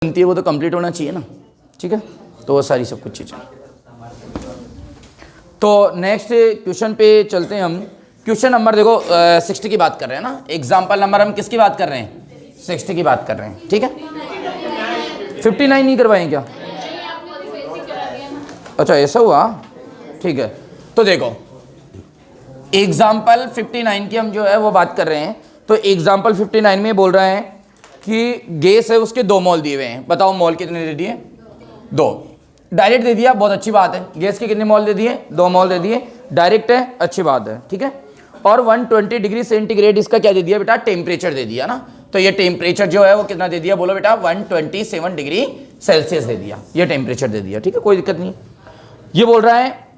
बनती है वो तो कंप्लीट होना चाहिए ना, ठीक है। तो वो सारी सब कुछ चीज़ें। तो नेक्स्ट क्वेश्चन पे चलते हैं हम। क्वेश्चन नंबर देखो 60 की बात कर रहे हैं ना। एग्जाम्पल नंबर हम किसकी बात कर रहे हैं? 60 की बात कर रहे हैं, ठीक है। 59 नहीं करवाएं क्या? अच्छा ऐसा हुआ, ठीक है। तो देखो एग्जाम्पल 59 की हम जो है वो बात कर रहे हैं। तो एग्जाम्पल 59 में बोल रहे हैं कि गैस है, उसके 2 मोल दिए हुए हैं। बताओ मोल कितने दे दिए? 2। डायरेक्ट दे दिया, बहुत अच्छी बात है। गैस के कितने मोल दे दिए? 2 मोल दे दिए। डायरेक्ट है, अच्छी बात है, ठीक है। और 120 डिग्री सेंटीग्रेड इसका क्या दे दिया बेटा? टेम्परेचर दे दिया ना। तो ये टेम्परेचर जो है वो कितना दे दिया? बोलो बेटा 127 डिग्री सेल्सियस दे दिया। ये टेम्परेचर दे दिया, ठीक है, कोई दिक्कत नहीं। ये बोल रहा है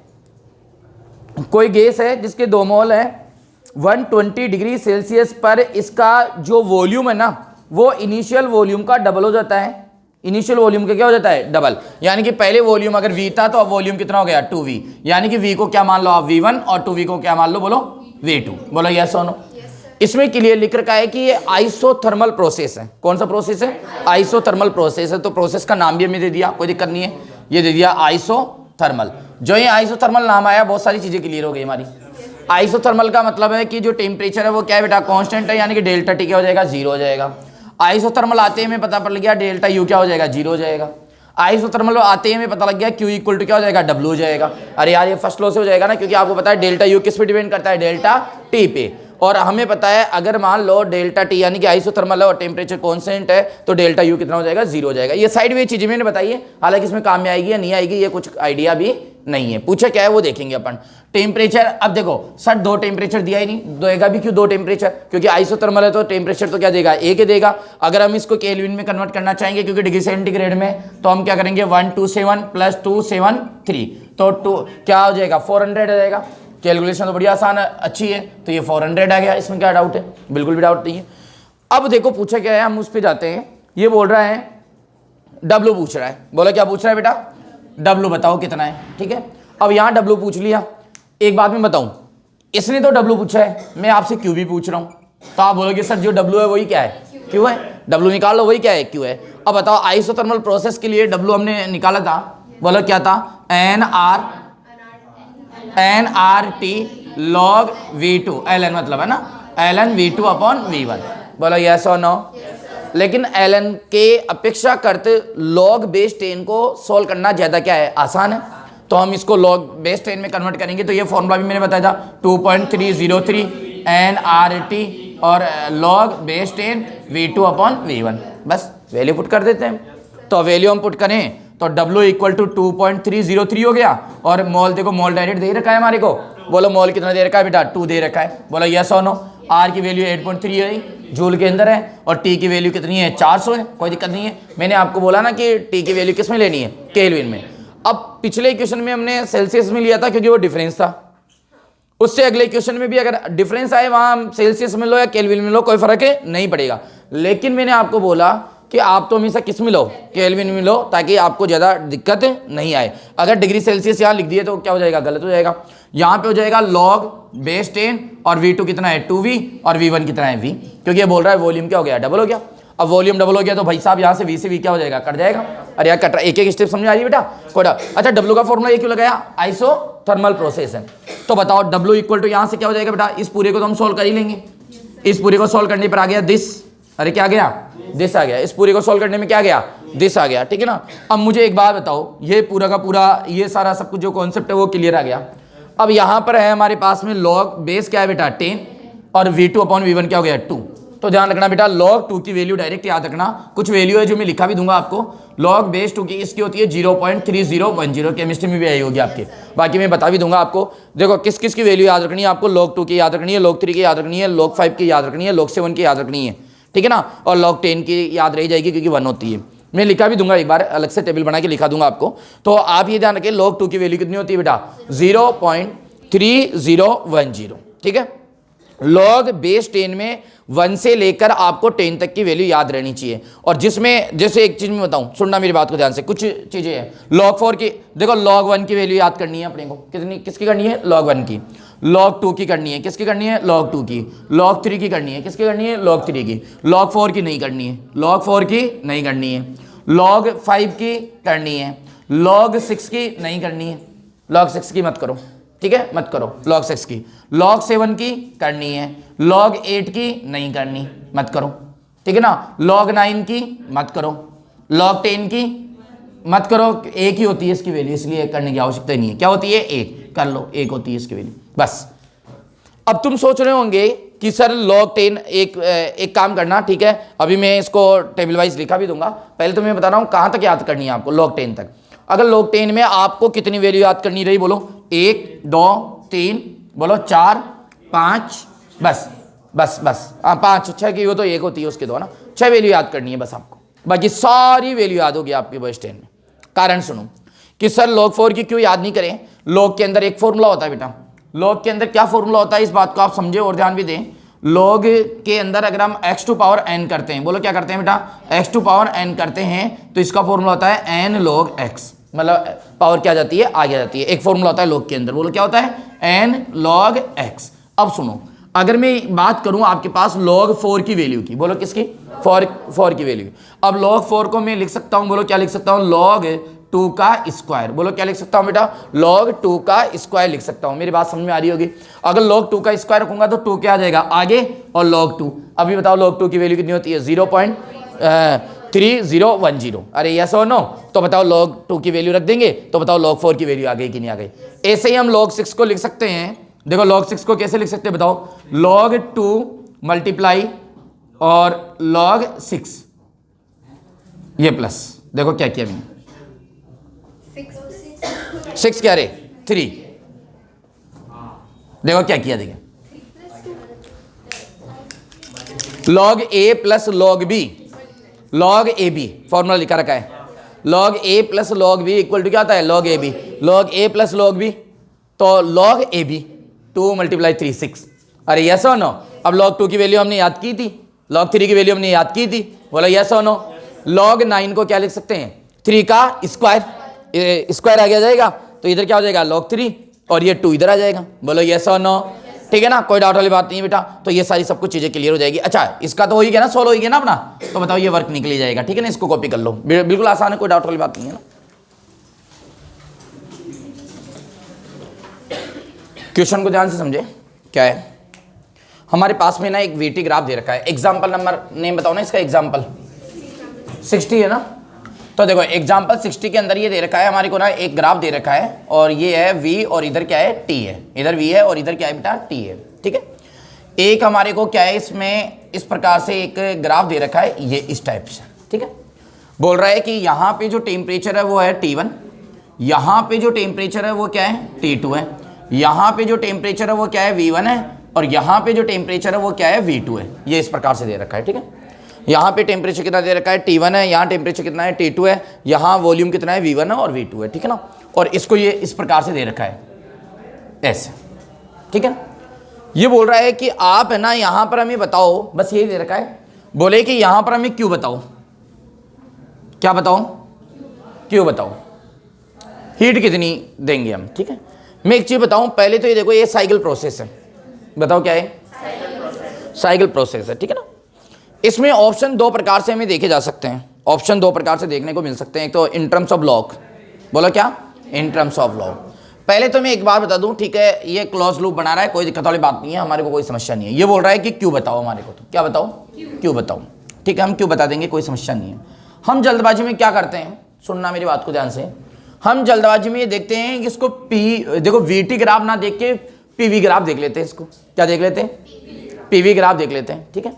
कोई गैस है जिसके 2 मोल है, 120 डिग्री सेल्सियस पर इसका जो वॉल्यूम है ना वो इनिशियल वॉल्यूम का डबल हो जाता है। इनिशियल वॉल्यूम का क्या हो जाता है? डबल। यानी कि पहले वॉल्यूम अगर V था तो अब वॉल्यूम कितना हो गया? 2V। यानी कि V को क्या मान लो आप? V1 और 2V को क्या मान लो? बोलो V2। बोलो यस और नो। इसमें क्लियर लिख रखा है कि ये आइसोथर्मल प्रोसेस है। कौन सा प्रोसेस है? आइसोथर्मल प्रोसेस है। तो प्रोसेस का नाम भी हमें दे दिया, कोई दिक्कत नहीं है। ये दे दिया आइसोथर्मल। जो ये आइसोथर्मल नाम आया बहुत सारी चीजें क्लियर हो गई हमारी। आइसोथर्मल का मतलब है कि जो टेम्परेचर है वो क्या है बेटा? कांस्टेंट है, यानी कि डेल्टा टी क्या हो जाएगा? 0 हो जाएगा। आइसोथर्मल आते ही हमें पता पड़ गया डेल्टा यू क्या हो जाएगा? 0 हो जाएगा। आइसोथर्मल आते ही हमें पता लग गया क्यू इक्वल टू क्या हो जाएगा? W हो जाएगा। अरे यार ये फर्स्ट लॉ से हो जाएगा ना, क्योंकि आपको पता है डेल्टा यू किस पे डिपेंड करता है? डेल्टा टी पे। और हमें पता है अगर मान लो डेल्टा टी यानी कि आइसोथर्मल है और टेम्परेचर कांस्टेंट है तो डेल्टा यू कितना हो जाएगा? 0 हो जाएगा। ये साइड वे चीजें मैंने बताई है, हालांकि इसमें काम में आएगी या नहीं आएगी ये कुछ आइडिया भी नहीं है। पूछा क्या है वो देखेंगे अपन। टेम्परेचर, अब देखो सर 2 टेम्परेचर दिया ही नहीं, देगा भी क्यों 2 टेम्परेचर? क्योंकि आइसोथर्मल है तो टेम्परेचर तो क्या देगा? एक ही देगा। अगर हम इसको केल्विन में कन्वर्ट करना चाहेंगे क्योंकि डिग्री सेंटीग्रेड में, तो हम क्या करेंगे? 127 प्लस 273 तो 2 क्या हो जाएगा? 400 हो जाएगा। कैलकुलेशन तो बड़ी आसान है, अच्छी है। तो ये 400 आ गया, इसमें क्या डाउट है? बिल्कुल भी डाउट नहीं है। अब देखो पूछा क्या है, हम उस पर जाते हैं। ये बोल रहा है W पूछ रहा है। बोला क्या पूछ रहा है बेटा? W बताओ कितना है, ठीक है। अब यहाँ W पूछ लिया। एक बात मैं बताऊं, इसने तो W पूछा है, मैं आपसे Q भी पूछ रहा हूं। तो आप बोलोगे सर जो W है वही क्या है? Q है। W निकाल लो, वही क्या है? Q है। अब बताओ आइसोथर्मल प्रोसेस के लिए W हमने निकाला था, बोलो क्या था? NRT log V2 ln मतलब है ना, ln V2 अपॉन V1। बोलो यस और नो। लेकिन ln के अपेक्षा करते log बेस 10 को सोल्व करना ज्यादा क्या है? आसान है। तो हम इसको log बेस 10 में कन्वर्ट करेंगे। तो ये फॉर्मूला भी मैंने बताया था 2.303 NRT और log base 10 V2 upon V1। बस वैल्यू पुट कर देते हैं। तो वैल्यू हम पुट करें तो W इक्वल टू 2.303 हो गया। और मोल देखो, मोल डायरेक्ट दे रखा है हमारे को। बोलो मोल कितना दे रखा है बेटा? 2 दे रखा है। बोलो यस और नो। R की वैल्यू 8.3 है, जूल के अंदर है। और T की वैल्यू कितनी है? 400 है। कोई दिक्कत नहीं है। मैंने आपको बोला ना कि T की वैल्यू किस में लेनी है? केल्विन में। अब पिछले क्वेश्चन में हमने सेल्सियस में लिया था क्योंकि वो डिफरेंस था। उससे अगले क्वेश्चन में भी अगर डिफरेंस आए वहां सेल्सियस में लो या केल्विन में लो, कोई फर्क है नहीं पड़ेगा। लेकिन मैंने आपको बोला कि आप तो हमेशा किस में लो? केल्विन में लो, ताकि आपको ज़्यादा दिक्कत नहीं आए। अगर डिग्री सेल्सियस यहाँ लिख दिए तो क्या हो जाएगा? गलत हो जाएगा। यहाँ पे हो जाएगा log बेस 10 और V2 कितना है? 2V और V1 कितना है? V। क्योंकि ये बोल रहा है वॉल्यूम क्या हो गया? डबल हो गया। अब वॉल्यूम डबल हो गया तो भाई साहब यहाँ से V से V क्या हो जाएगा? कट जाएगा। अरे यार कट रहा, एक एक स्टेप समझ आ रही है बेटा? कोई। अच्छा W का फॉर्मूला ये क्यों लगाया? आइसोथर्मल प्रोसेस है। तो बताओ W इक्वल टू यहाँ से क्या हो जाएगा बेटा? इस पूरे को तो हम सोल्व कर ही लेंगे। इस पूरे को सोल्व करने पर आ गया दिस। अरे क्या आ गया? दिस आ गया। इस पूरे को सोल्व करने में क्या आ गया? दिस आ गया, ठीक है ना। अब मुझे एक बात बताओ, ये पूरा का पूरा ये सारा सब कुछ जो कॉन्सेप्ट है वो क्लियर आ गया। अब यहाँ पर है हमारे पास में log बेस क्या है बेटा? 10 और V2 अपॉन V1 क्या हो गया? 2। तो ध्यान रखना बेटा log 2 की वैल्यू डायरेक्ट याद रखना। कुछ वैल्यू है जो मैं लिखा भी दूंगा आपको। log बेस 2 की इसकी होती है 0.3010, केमिस्ट्री में भी आई होगी आपके, बाकी मैं बता भी दूंगा आपको। देखो किस किस की वैल्यू याद रखनी है आपको? log 2 की याद रखनी है, log 3 की याद रखनी है, log 5 की याद रखनी है, log 7 की याद रखनी है, ठीक है ना। और log 10 की याद रही जाएगी क्योंकि 1 होती है। मैं लिखा भी दूंगा, एक बार अलग से टेबल बना के लिखा दूंगा आपको। तो आप ये ध्यान रखें log 2 की वैल्यू कितनी होती है बेटा? 0.3010, ठीक है। log बेस 10 में 1 से लेकर आपको 10 तक की वैल्यू याद रहनी चाहिए। और जिसमें जैसे एक चीज मैं बताऊं, सुनना मेरी बात को ध्यान से, कुछ चीजें हैं। log 4 की देखो, log 1 की वैल्यू याद करनी है अपने को। कितनी किसकी करनी है? log 1 की। log 2 की करनी है, किसकी करनी है? log 2 की। log 3 की करनी है, किसकी करनी है? log 3 की। log 4 की नहीं करनी है, log 4 की नहीं करनी है। log 5 की करनी है, log 6 की नहीं करनी है, log 6 की मत करो, ठीक है, मत करो log 6 की, log 7 की करनी है, log 8 की नहीं करनी, मत करो, ठीक है ना, log 9 की मत करो, log 10 की मत करो, एक ही होती है इसकी वैल्यू, इसलिए करने की आवश्यकता नहीं है। क्या होती है? एक, कर लो, एक होती है इसकी वैल्यू बस। अब तुम सोच रहे होंगे कि सर log 10 एक काम करना, ठीक है, अभी मैं इसको टेबल वाइज लिखा भी दूंगा, पहले तो मैं बता रहा हूं कहां तक याद करनी है आपको log 10 तक। अगर log 10 में आपको कितनी वैल्यू याद करनी रही, बोलो 1 2 3, बोलो 4 5, बस बस बस, हाँ 5 6 की वो तो एक होती है उसके दो ना, 6 वैल्यू याद करनी है बस आपको, बाकी सारी वैल्यू याद होगी आपकी बॉयज 10 में। कारण सुनो कि सर log 4 की क्यों याद नहीं करें, log के अंदर एक फॉर्मूला होता है बेटा, log के अंदर क्या फॉर्मूला होता है, इस बात को आप समझे और ध्यान भी दें। log के अंदर अगर हम x टू पावर n करते हैं, बोलो क्या करते हैं बेटा, x टू पावर n करते हैं, तो इसका फॉर्मूला होता है n log x, मतलब पावर क्या जाती है, आगे जाती है, एक फॉर्मूला होता है log के अंदर, बोलो क्या होता है, n log x। अब सुनो, अगर मैं बात करूं आपके पास log 4 की वैल्यू की, बोलो किसकी, 4 की वैल्यू, अब log 4 को मैं लिख सकता हूं, बोलो क्या लिख सकता हूं, log 2 का स्क्वायर, बोलो क्या लिख सकता हूं बेटा, log 2 का स्क्वायर लिख सकता हूं। मेरी बात समझ में आ रही होगी, अगर log 2 का स्क्वायर रखूंगा तो 2 क्या आ जाएगा आगे, और log 2, अभी बताओ log 2 की वैल्यू कितनी होती है, 0.3010। अरे यस और नो, तो बताओ log 2 की वैल्यू रख देंगे, तो बताओ log 4 की वैल्यू आ गई कि नहीं आ गई। ऐसे ही हम log 6 को लिख सकते हैं, देखो log 6 को कैसे लिख सकते हैं बताओ, log 2 मल्टीप्लाई और log 6, ये प्लस, देखो क्या किया मैंने, 6 क्या रे 3, देखो क्या किया, देखिए log a plus log b, log a b formula लिखा रखा है, log a plus log b equal to क्या आता है, log a b, log a plus log b, तो log a b 2 मल्टीप्लाई 3 6। अरे यस और नो, अब log 2 की वैल्यू हमने याद की थी, log 3 की वैल्यू हमने याद की थी, बोला यस और नो। log 9 को क्या लिख सकते हैं, 3 का स्क्वायर, स्क्वायर आ गया जाएगा, तो इधर क्या हो जाएगा log 3, और ये 2 इधर आ जाएगा, बोलो यस और नो, ठीक है ना, कोई डाउट वाली बात नहीं है बेटा। तो ये सारी सब कुछ चीजें क्लियर हो जाएगी। अच्छा इसका तो हो ही गया ना, सोल्व हो गया ना अपना, तो बताओ ये वर्क निकल जाएगा, ठीक है ना, इसको कॉपी कर लो, बिल्कुल आसान है, कोई डाउट वाली बात नहीं है ना। क्वेश्चन को ध्यान से समझे, क्या है हमारे पास में ना एक वीटी ग्राफ दे रखा है, एग्जाम्पल नंबर नेम बताओ ना इसका, एग्जाम्पल 60 है ना, तो देखो एग्जाम्पल 60 के अंदर ये दे रखा है हमारे को ना, एक ग्राफ दे रखा है, और ये है v और इधर क्या है t है, इधर v है और इधर क्या है बेटा t है, ठीक है। एक हमारे को क्या है इसमें इस प्रकार से एक ग्राफ दे रखा है, ये इस टाइप से, ठीक है, बोल रहा है कि यहाँ पे जो टेम्परेचर है वो है T1, यहाँ पे जो टेम्परेचर है वो क्या है T2 है, यहाँ पे जो टेम्परेचर है वो क्या है V1 है, और यहाँ पे जो टेम्परेचर है वो क्या है V2 है, ये इस प्रकार से दे रखा है, ठीक है। यहाँ पे टेम्परेचर कितना दे रखा है T1 है, यहाँ टेम्परेचर कितना है T2 है, यहाँ वॉल्यूम कितना है V1 है और V2 है, ठीक है ना, और इसको ये इस प्रकार से दे रखा है ऐसे, ठीक है। ये बोल रहा है कि आप है ना यहाँ पर हमें बताओ, बस ये दे रखा है, बोले कि यहाँ पर हमें क्यों बताओ, क्या बताओ, क्यों बताओ, हीट कितनी देंगे हम, ठीक है। मैं एक चीज बताऊं पहले, तो ये देखो ये साइकिल प्रोसेस है, बताओ क्या है, साइकिल प्रोसेस है, ठीक है ना। इसमें ऑप्शन दो प्रकार से हमें देखे जा सकते हैं, ऑप्शन दो प्रकार से देखने को मिल सकते हैं, एक तो इन टर्म्स ऑफ लॉग, बोलो क्या, इन टर्म्स ऑफ लॉग। पहले तो मैं एक बार बता दूं, ठीक है, ये क्लोज लूप बना रहा है, कोई दिक्कत वाली बात नहीं है, हमारे को कोई समस्या नहीं है। ये बोल रहा है कि क्यों बताओ हमारे को, तो क्या बताओ, क्यों बताओ, ठीक है, हम क्यों बता देंगे, कोई समस्या नहीं है। हम जल्दबाजी में क्या करते हैं, सुनना मेरी बात को ध्यान से, हम जल्दबाजी में ये देखते हैं कि इसको देखो वीटी ग्राफ ना देख के पीवी ग्राफ देख लेते हैं, इसको क्या देख लेते हैं, पीवी ग्राफ देख लेते हैं, ठीक है।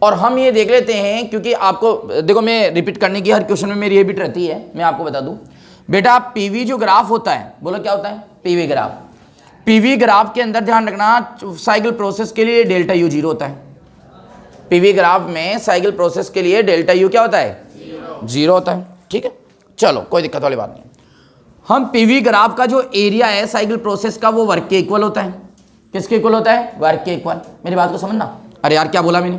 और हम ये देख लेते हैं क्योंकि आपको देखो, मैं रिपीट करने की हर क्वेश्चन में मेरी ये बिट रहती है, मैं आपको बता दूं बेटा, पीवी जो ग्राफ होता है, बोलो क्या होता है, पीवी ग्राफ, पीवी ग्राफ के अंदर ध्यान रखना साइकिल प्रोसेस के लिए डेल्टा यू 0 होता है, पीवी ग्राफ में साइकिल प्रोसेस के लिए डेल्टा यू क्या होता है, 0 होता है, ठीक है। चलो कोई दिक्कत वाली बात नहीं। हम पीवी ग्राफ का जो एरिया है साइकिल प्रोसेस का, वो वर्क के इक्वल होता है, किसके इक्वल होता है, वर्क के इक्वल। मेरी बात को समझना, अरे यार क्या बोला मैंने,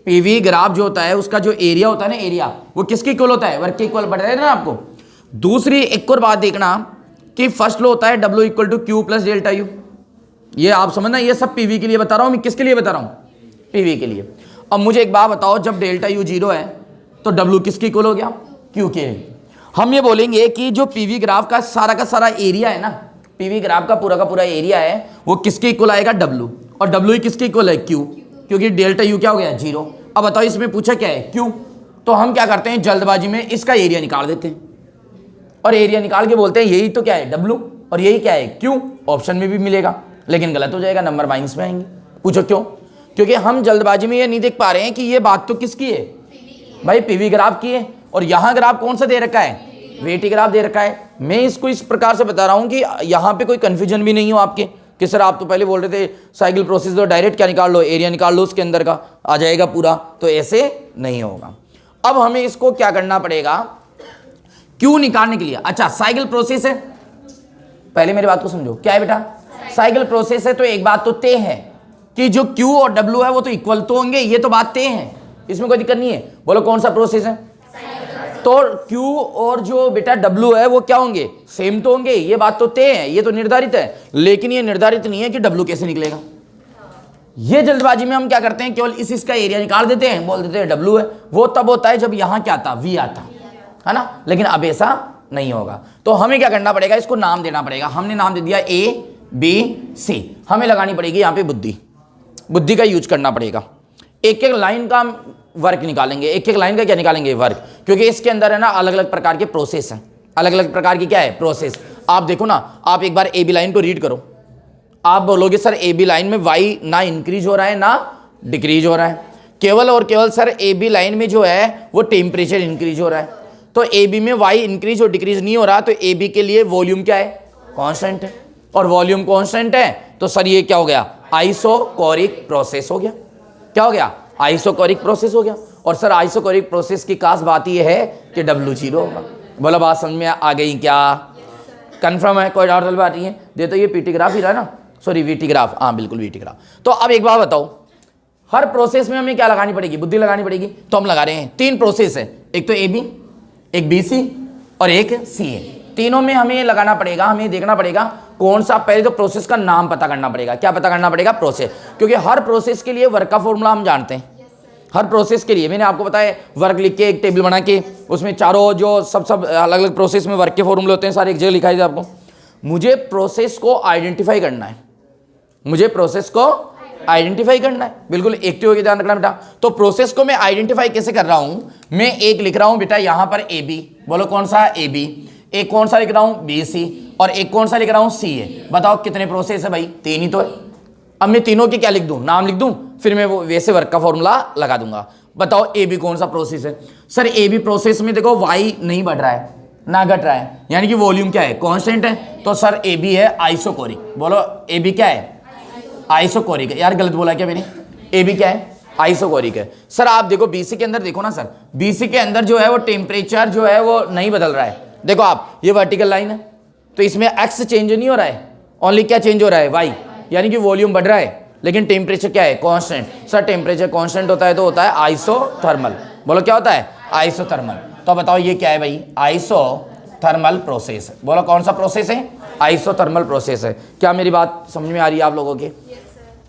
पीवी ग्राफ जो होता है उसका जो एरिया होता है ना, एरिया वो किसके इक्वल होता है, वर्क के इक्वल, बढ़ रहा है ना आपको। दूसरी एक और बात देखना कि फर्स्ट लो होता है W equal to Q plus delta U, ये आप समझना, ये सब पीवी के लिए बता रहा हूं मैं, किसके लिए बता रहा हूं, पीवी के लिए। अब मुझे एक बात बताओ, जब डेल्टा यू 0 है तो W किसके इक्वल हो गया, क्यू के लिए। हम ये बोलेंगे कि जो पीवी ग्राफ का सारा एरिया है ना, पीवी ग्राफ का पूरा एरिया है वो किसके इक्वल आएगा, डब्ल्यू, और डब्ल्यू किसके इक्वल है, क्यू, क्योंकि डेल्टा यू क्या हो गया, 0। अब बताओ इसमें पूछा क्या है, क्यू। तो हम क्या करते हैं, जल्दबाजी में इसका एरिया निकाल देते हैं और एरिया निकाल के बोलते हैं यही तो क्या है, डब्ल्यू, और यही क्या है, क्यू। ऑप्शन में भी मिलेगा लेकिन गलत हो जाएगा, नंबर माइनस में आएंगे। पूछो क्यों, क्योंकि हम जल्दबाजी में ये नहीं देख पा रहे हैं कि ये बात तो किसकी है भाई, पीवी ग्राफ की है, और यहां ग्राफ कौन सा दे रखा है, वेटी ग्राफ दे रखा है। मैं इसको इस प्रकार से बता रहा हूं कि यहां पे कोई कंफ्यूजन भी नहीं हो आपके कि सर आप तो पहले बोल रहे थे साइकिल प्रोसेस तो डायरेक्ट क्या निकाल लो, एरिया निकाल लो उसके अंदर का आ जाएगा पूरा, तो ऐसे नहीं होगा। अब हमें इसको क्या करना पड़ेगा, क्यू निकालने के लिए। अच्छा साइकिल प्रोसेस है, पहले मेरी बात को समझो, क्या है बेटा, साइकिल प्रोसेस है, तो एक बात तो तय है कि जो क्यू और डब्ल्यू है वो तो इक्वल तो होंगे, ये तो बात तय है, इसमें कोई दिक्कत नहीं है। बोलो कौन सा प्रोसेस है, तो Q और जो बेटा W है वो क्या होंगे, सेम तो होंगे, ये बात तो तय है, ये तो निर्धारित है। लेकिन ये निर्धारित नहीं है कि W कैसे निकलेगा। ये जल्दबाजी में हम क्या करते हैं, केवल इसका एरिया निकाल देते हैं, बोल देते हैं W है। वो तब होता है जब यहां क्या आता, V आता है ना, लेकिन अब ऐसा नहीं होगा। तो हमें क्या करना पड़ेगा, इसको नाम देना पड़ेगा। हमने नाम दे दिया ABC, हमें लगानी पड़ेगी यहाँ पे बुद्धि, बुद्धि का यूज करना पड़ेगा। एक एक लाइन का वर्क निकालेंगे, एक एक लाइन का क्या निकालेंगे, वर्क, क्योंकि इसके अंदर है ना अलग अलग प्रकार के प्रोसेस हैं, अलग अलग प्रकार की क्या है, प्रोसेस। आप देखो ना, आप एक बार AB लाइन को रीड करो, आप बोलोगे सर AB लाइन में y ना इंक्रीज हो रहा है ना डिक्रीज हो रहा है, केवल और केवल सर AB लाइन में जो है वो टेम्परेचर इंक्रीज हो रहा है। तो AB में y इंक्रीज और डिक्रीज नहीं हो रहा, तो AB के लिए वॉल्यूम क्या है, कांस्टेंट है, और वॉल्यूम कांस्टेंट है, तो सर ये क्या हो गया, आइसोकोरिक प्रोसेस हो गया। क्या हो गया, आइसोकोरिक प्रोसेस हो गया। और सर आइसोकोरिक प्रोसेस की खास बात ये है कि W0 होगा। बोला बात समझ में आ गई क्या, कंफर्म है, कोई डाउट वाली बात नहीं है। दे तो ये पीटी ग्राफ ही रहा ना, सॉरी VT ग्राफ, हाँ बिल्कुल VT ग्राफ। तो अब एक बात बताओ, हर प्रोसेस में हमें क्या लगानी पड़ेगी, बुद्धि लगानी पड़ेगी। तो हम लगा रहे हैं, 3 प्रोसेस है, एक तो AB, एक BC और एक CA। तीनों में हमें लगाना पड़ेगा, हमें देखना पड़ेगा कौन सा, पहले तो प्रोसेस का नाम पता करना पड़ेगा। क्या पता करना पड़ेगा, प्रोसेस, क्योंकि हर प्रोसेस के लिए वर्क का फॉर्मूला हम जानते हैं। हर प्रोसेस के लिए मैंने आपको बताया, वर्क लिख के एक टेबल बना के उसमें चारों जो सब अलग अलग प्रोसेस में वर्क के फॉर्मूले होते हैं सारे एक जगह लिखाई थे आपको। मुझे प्रोसेस को आइडेंटिफाई करना है, मुझे प्रोसेस को आइडेंटिफाई करना है, बिल्कुल एक्टिव होकर ध्यान रखना बेटा। तो प्रोसेस को मैं आइडेंटिफाई कैसे कर रहा हूं, मैं एक लिख रहा हूं बेटा यहां पर AB, बोलो कौन सा AB, एक कौन सा लिख रहा हूं BC, और एक कौन सा लिख रहा हूं CA। बताओ कितने प्रोसेस है भाई, 3 ही तो है। अब मैं तीनों के क्या लिख दूं, नाम लिख दूं, फिर मैं वो वैसे वर्क का फॉर्मूला लगा दूंगा। बताओ AB कौन सा प्रोसेस है, सर AB प्रोसेस में देखो y नहीं बढ़ रहा है ना घट रहा है, यानी कि वॉल्यूम क्या है, कांस्टेंट है। तो सर AB है आइसोकोरिक। बोलो AB क्या है, आइसोकोरिक है। यार गलत बोला क्या मैंने, AB क्या है, आइसोकोरिक है। सर आप देखो BC के अंदर देखो ना, सर BC के अंदर जो है वो टेम्परेचर जो है वो नहीं बदल रहा है। देखो आप, ये वर्टिकल लाइन है तो इसमें x चेंज नहीं हो रहा है, ओनली क्या चेंज हो रहा है, y, यानी कि वॉल्यूम बढ़ रहा है, लेकिन टेम्परेचर क्या है, कांस्टेंट। सर टेम्परेचर कांस्टेंट होता है तो होता है आइसोथर्मल। बोलो क्या होता है, आइसोथर्मल। तो बताओ ये क्या है भाई, आइसोथर्मल प्रोसेस। बोलो कौन सा प्रोसेस है, आइसोथर्मल प्रोसेस है। क्या मेरी बात समझ में आ रही है आप लोगों के।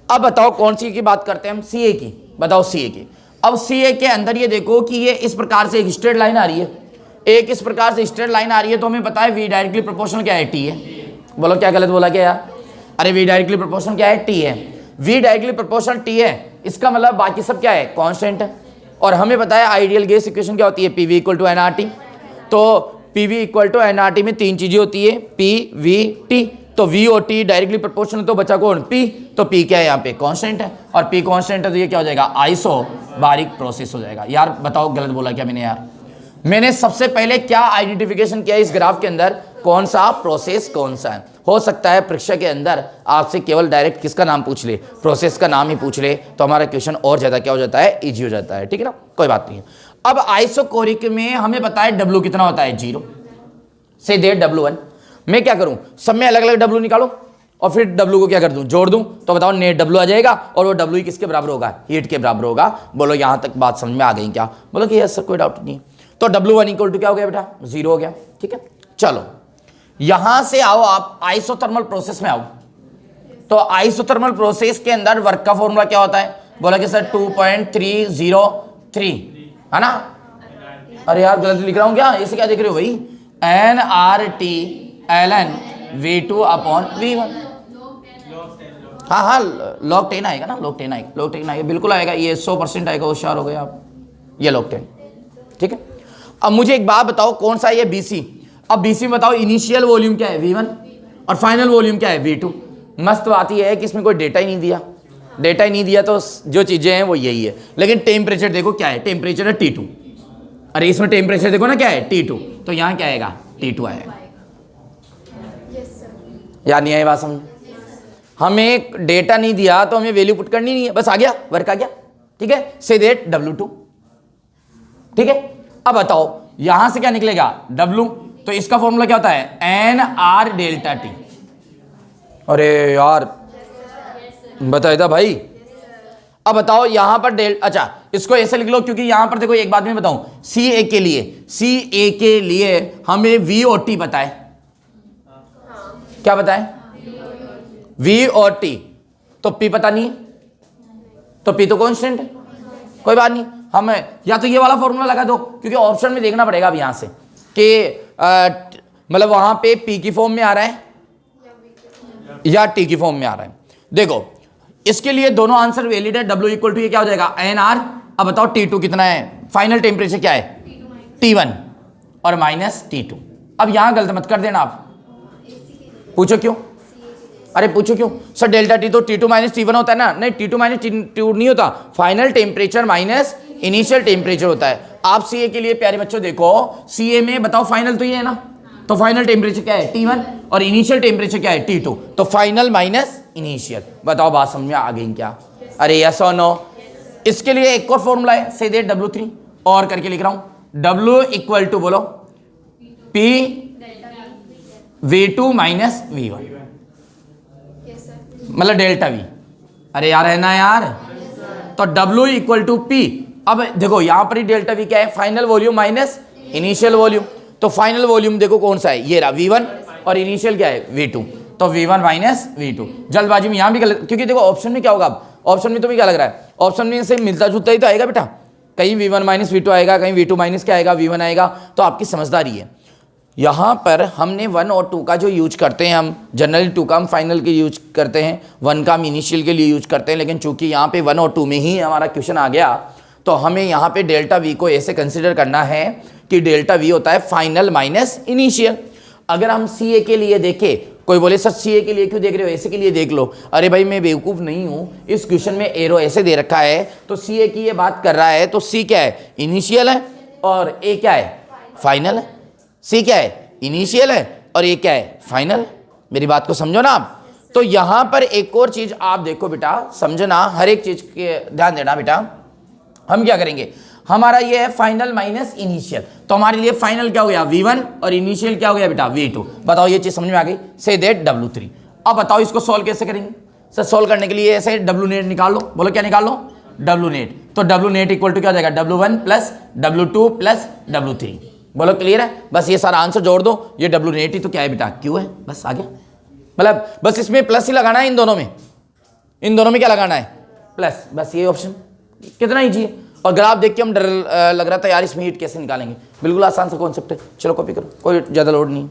अब बताओ कौन सी की बात करते हैं हम, CA की। बताओ CA की। अब CA के अंदर ये देखो कि ये इस प्रकार से एक स्ट्रेट लाइन आ रही है, एक इस प्रकार से स्ट्रेट लाइन आ रही है, तो हमें पता है V डायरेक्टली प्रोपोर्शनल क्या है, T है। बोलो क्या गलत बोला क्या यार, अरे V डायरेक्टली प्रोपोर्शनल क्या है, T है। V डायरेक्टली प्रोपोर्शनल T है, इसका मतलब बाकी सब क्या है, कांस्टेंट है। और हमें पता है आइडियल गैस इक्वेशन क्या होती है, PV = nRT। तो PV = nRT में 3 चीजें होती है, P V T। तो V और T डायरेक्टली प्रोपोर्शनल, तो बचा कौन, P। तो P क्या है यहाँ पे, कांस्टेंट है, और P कांस्टेंट है तो ये क्या हो जाएगा, आइसोबारिक प्रोसेस हो जाएगा। यार बताओ गलत बोला क्या मैंने यार, मैंने सबसे पहले क्या आइडेंटिफिकेशन किया इस ग्राफ के अंदर, कौन सा प्रोसेस कौन सा है। हो सकता है परीक्षा के अंदर आपसे केवल डायरेक्ट किसका नाम पूछ ले, प्रोसेस का नाम ही पूछ ले, तो हमारा क्वेश्चन और ज्यादा क्या हो जाता है, इजी हो जाता है। ठीक है ना, कोई बात नहीं है। अब आइसोकोरिक में हमें पता है W कितना होता है, 0 से देर W1। मैं क्या करूं, सब में अलग अलग W निकालो और फिर W को क्या कर दूं, जोड़ दूं, तो बताओ नेट W आ जाएगा, और वो W किसके बराबर होगा, हीट के बराबर होगा। बोलो यहां तक बात समझ में आ गई क्या, बोलो कि यस सर कोई डाउट नहीं। तो W1 = क्या हो गया बेटा, 0 हो गया। ठीक है, चलो यहां से आओ आप आइसोथर्मल प्रोसेस में आओ। तो आइसोथर्मल प्रोसेस के अंदर वर्क का फॉर्मूला क्या होता है, बोला कि सर 2.303 है ना, अरे यार गलत लिख रहा हूँ क्या, इसे क्या देख रहे हो भाई, nRT ln V2 upon V1। हाँ हाँ log 10 आएगा ना, log 10 आएगा, log 10 आएगा, बिल्कुल आएगा, ये 100% आएगा, होशियार हो गए आप, ये log 10। ठीक है, अब मुझे एक बात बताओ, कौन सा है ये BC। अब BC में बताओ इनिशियल वॉल्यूम क्या है V1 और फाइनल वॉल्यूम क्या है V2। मस्त बात यह है कि इसमें कोई डेटा ही नहीं दिया, डेटा ही नहीं दिया तो जो चीज़ें हैं वो यही है। लेकिन टेम्परेचर देखो क्या है, टेम्परेचर है T2। अरे इसमें टेम्परेचर देखो ना क्या है T2, तो यहाँ क्या आएगा T2 आएगा। याद नहीं आई बात समझ, हमें डेटा नहीं दिया तो हमें वैल्यू पुट करनी नहीं है, बस आ गया, वर्क आ गया। ठीक है, से दैट W2। ठीक है, अब बताओ यहां से क्या निकलेगा W, तो इसका फॉर्मूला क्या होता है NR डेल्टा T। अरे यार बताया था भाई। अब बताओ यहां पर अच्छा इसको ऐसे लिख लो, क्योंकि यहां पर देखो एक बात मैं बताऊं, CA के लिए हमें V और T पता है। क्या पता है V और T, तो P पता नहीं है, तो P तो कांस्टेंट है, कोई बात नहीं। हमें या तो ये वाला फॉर्मूला लगा दो, क्योंकि ऑप्शन में देखना पड़ेगा अब यहां से कि मतलब वहां पे P की फॉर्म में आ रहा है या T की फॉर्म में आ रहा है। देखो इसके लिए दोनों आंसर वैलिड है। W इक्वल टू ये क्या हो जाएगा NR। अब बताओ T2 कितना है, फाइनल टेम्परेचर क्या है T1 और माइनस T2। अब यहां गलत मत कर देना आप, पूछो क्यों, अरे पूछो क्यों सर, डेल्टा T तो T2 माइनस T1 होता है ना, नहीं T2 माइनस T2 नहीं होता, final temperature minus initial temperature होता है। आप CA के लिए प्यारे बच्चों देखो, CA में बताओ फाइनल तो ये है ना, तो फाइनल टेम्परेचर क्या है T1 और इनिशियल टेम्परेचर क्या है T2, तो फाइनल माइनस इनिशियल। बताओ बात समझ में आ गई क्या, अरे यस और नो। इसके लिए एक और फॉर्मूला है, से दैट W3 और करके लिख रहा हूं, W इक्वल टू बोलो P V2 माइनस V1, मतलब डेल्टा V। अरे यार है ना यार, तो W इक्वल टू P। अब देखो यहां पर ही डेल्टा V क्या है, final volume minus initial volume, तो फाइनल वॉल्यूम देखो कौन सा है, ये रहा V1 और इनिशियल क्या है V2, तो V1 माइनस V2। जल्दबाजी में यहां भी गलत, क्योंकि देखो ऑप्शन में क्या होगा, अब ऑप्शन में तुम्हें क्या लग रहा है, ऑप्शन में से मिलता जुलता ही तो आएगा बेटा, कहीं V1 माइनस V2 आएगा, कहीं V2 माइनस क्या आएगा V1 आएगा, तो आपकी समझदारी है। यहाँ पर हमने 1 और 2 का जो यूज करते हैं, हम जनरली 2 का हम फाइनल के यूज करते हैं, 1 का हम इनिशियल के लिए यूज करते हैं, लेकिन चूंकि यहाँ पे 1 और 2 में ही हमारा क्वेश्चन आ गया, तो हमें यहाँ पे डेल्टा V को ऐसे कंसिडर करना है कि डेल्टा V होता है फाइनल माइनस इनिशियल। अगर हम CA के लिए देखें, कोई बोले सर CA के लिए क्यों देख रहे हो, ऐसे के लिए देख लो। अरे भाई मैं बेवकूफ़ नहीं हूँ, इस क्वेश्चन में एरो ऐसे दे रखा है, तो CA की ये बात कर रहा है, तो C क्या है इनिशियल है और A क्या है फाइनल है। C क्या है इनिशियल है और ये क्या है फाइनल। मेरी बात को समझो ना आप। तो यहां पर एक और चीज आप देखो बेटा, समझना, हर एक चीज के ध्यान देना बेटा। हम क्या करेंगे, हमारा ये है फाइनल माइनस इनिशियल, तो हमारे लिए फाइनल क्या हो गया V1 और इनिशियल क्या हो गया बेटा V2। बताओ ये चीज समझ में आ गई, से दैट W3। अब बताओ इसको सॉल्व कैसे करेंगे। सर सॉल्व करने के लिए ऐसे W नेट निकाल लो, बोलो क्या निकाल लो W नेट। तो W नेट इक्वल टू क्या हो जाएगा W1 plus W2 plus W3। बोलो क्लियर है, बस ये सारा आंसर जोड़ दो, ये W नेट ही तो क्या है बेटा Q है, बस आ गया। मतलब बस इसमें प्लस ही लगाना है, इन दोनों में क्या लगाना है प्लस, बस ये ऑप्शन, कितना ही चाहिए। और ग्राफ देख के हम डर लग रहा था यार इसमें हीट कैसे निकालेंगे, बिल्कुल आसान सा कॉन्सेप्ट है। चलो कॉपी करो, कोई ज़्यादा लोड नहीं।